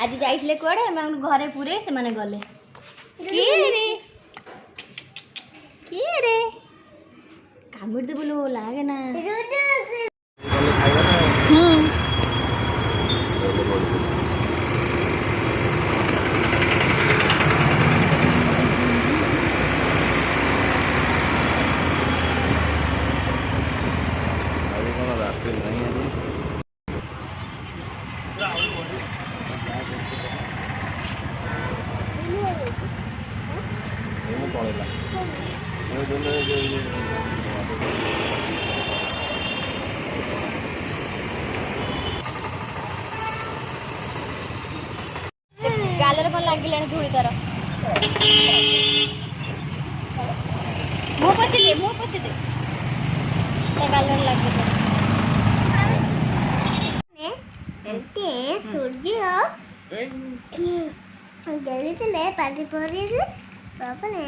आज जाइए कड़े घरे पूरे से माने गले किए रे कामुड़ दे बोलो लागे ना गालर कौन लगे झुड़ी तार मुँह पोछि दे गालर लगे सूर्य जलते पार्टी पड़ी पापा ने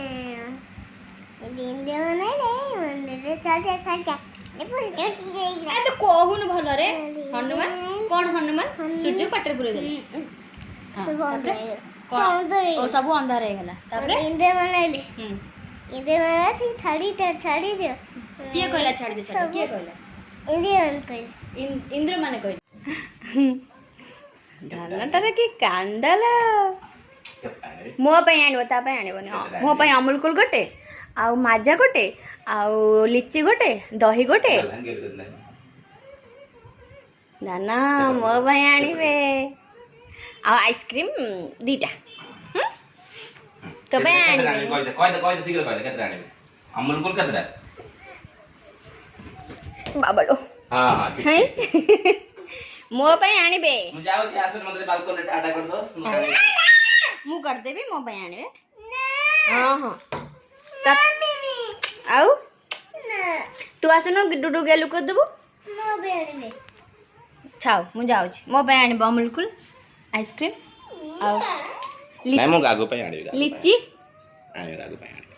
तो कहून भल रे हनुमान कौन हनुमान सूर्य पाटे पूरे देले सब अंधार हो गला तापरे इंद्र बनाइले इंद्र बना सी छाड़ी दियो किए कहला छाड़ी दे छाड़ी किए कहला इंद्र माने कहले धनटा की कांदल मो पे आनिबो ता पे आनिबोनी मो पे अमूल कुल गोटे आउ माजा गोटे आउ लिची गोटे दही गोटे दाना मो पे आनिबे आ आइसक्रीम दीटा तो पे आनिबे कोइ दे शीघ्र कोइ दे केतरा आनिबे अमूल कुल केतरा बाबलो हां हां ठीक मो पे आनिबे मु जाउ जे आसन मते बालकन रे टाटा कर दो मु कर देबी मो पे आनिबे हां हां आउ तू आसन डुडू गेलु कर देबू मो पे आनिबे छाओ मु जाउ छी मो पे आनिबे अमूल कुल आइसक्रीम आउ नहीं मु गागो पे आनिबे लिची आनिबे गागो पे आनिबे